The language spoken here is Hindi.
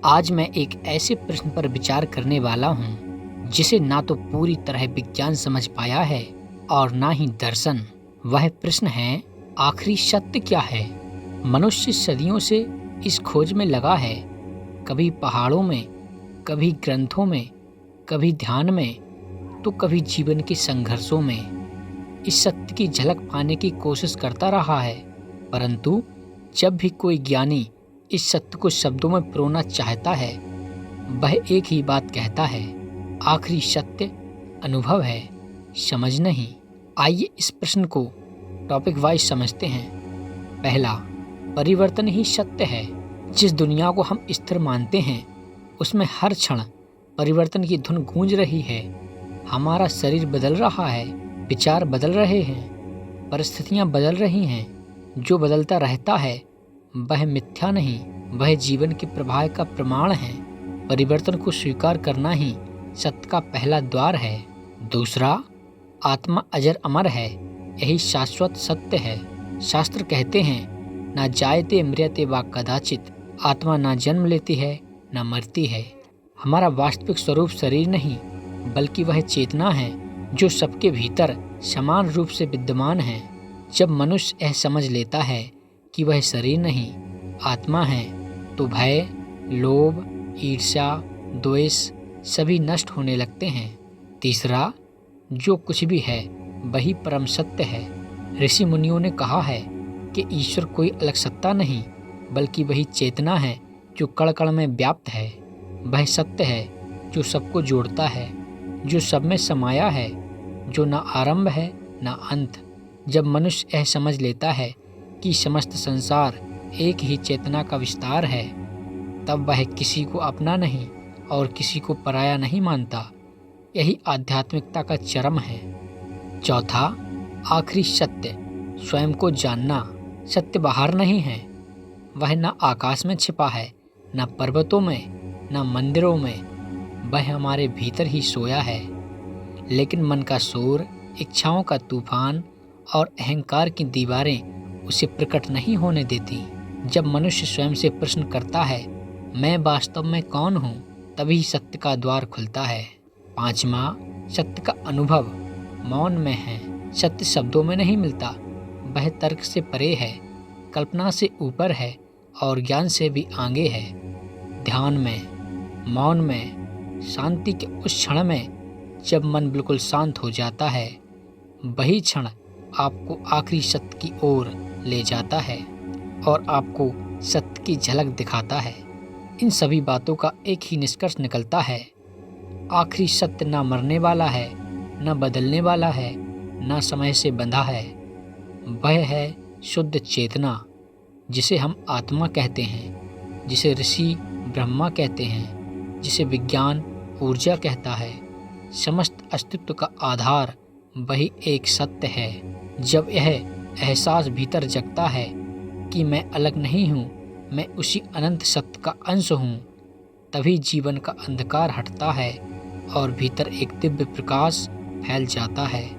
आज मैं एक ऐसे प्रश्न पर विचार करने वाला हूँ जिसे ना तो पूरी तरह विज्ञान समझ पाया है और ना ही दर्शन। वह प्रश्न है, आखिरी सत्य क्या है? मनुष्य सदियों से इस खोज में लगा है, कभी पहाड़ों में, कभी ग्रंथों में, कभी ध्यान में, तो कभी जीवन के संघर्षों में। इस सत्य की झलक पाने की कोशिश करता रहा है, परंतु जब भी कोई ज्ञानी इस सत्य को शब्दों में पिरोना चाहता है, वह एक ही बात कहता है, आखिरी सत्य अनुभव है, समझ नहीं। आइए इस प्रश्न को टॉपिक वाइज समझते हैं। पहला, परिवर्तन ही सत्य है। जिस दुनिया को हम स्थिर मानते हैं, उसमें हर क्षण परिवर्तन की धुन गूंज रही है। हमारा शरीर बदल रहा है, विचार बदल रहे हैं, परिस्थितियां बदल रही हैं। जो बदलता रहता है वह मिथ्या नहीं, वह जीवन के प्रवाह का प्रमाण है। परिवर्तन को स्वीकार करना ही सत्य का पहला द्वार है। दूसरा, आत्मा अजर अमर है, यही शाश्वत सत्य है। शास्त्र कहते हैं, ना जायते मृत्यते वा कदाचित। आत्मा ना जन्म लेती है ना मरती है। हमारा वास्तविक स्वरूप शरीर नहीं, बल्कि वह चेतना है जो सबके भीतर समान रूप से विद्यमान है। जब मनुष्य यह समझ लेता है कि वह शरीर नहीं, आत्मा है, तो भय, लोभ, ईर्ष्या, द्वेष सभी नष्ट होने लगते हैं। तीसरा, जो कुछ भी है वही परम सत्य है। ऋषि मुनियों ने कहा है कि ईश्वर कोई अलग सत्ता नहीं, बल्कि वही चेतना है जो कण कण में व्याप्त है। वह सत्य है जो सबको जोड़ता है, जो सब में समाया है, जो ना आरंभ है ना अंत। जब मनुष्य यह समझ लेता है कि समस्त संसार एक ही चेतना का विस्तार है, तब वह किसी को अपना नहीं और किसी को पराया नहीं मानता। यही आध्यात्मिकता का चरम है। चौथा, आखिरी सत्य स्वयं को जानना। सत्य बाहर नहीं है, वह न आकाश में छिपा है, न पर्वतों में, न मंदिरों में। वह हमारे भीतर ही सोया है। लेकिन मन का शोर, इच्छाओं का तूफान और अहंकार की दीवारें उसे प्रकट नहीं होने देती। जब मनुष्य स्वयं से प्रश्न करता है, मैं वास्तव में कौन हूँ, तभी सत्य का द्वार खुलता है। पांचवा, सत्य का अनुभव मौन में है। सत्य शब्दों में नहीं मिलता, वह तर्क से परे है, कल्पना से ऊपर है और ज्ञान से भी आगे है। ध्यान में, मौन में, शांति के उस क्षण में जब मन बिल्कुल शांत हो जाता है, वही क्षण आपको आखिरी सत्य की ओर ले जाता है और आपको सत्य की झलक दिखाता है। इन सभी बातों का एक ही निष्कर्ष निकलता है, आखिरी सत्य ना मरने वाला है, न बदलने वाला है, न समय से बंधा है। वह है शुद्ध चेतना, जिसे हम आत्मा कहते हैं, जिसे ऋषि ब्रह्मा कहते हैं, जिसे विज्ञान ऊर्जा कहता है। समस्त अस्तित्व का आधार वही एक सत्य है। जब यह एहसास भीतर जगता है कि मैं अलग नहीं हूँ, मैं उसी अनंत सत्य का अंश हूँ, तभी जीवन का अंधकार हटता है और भीतर एक दिव्य प्रकाश फैल जाता है।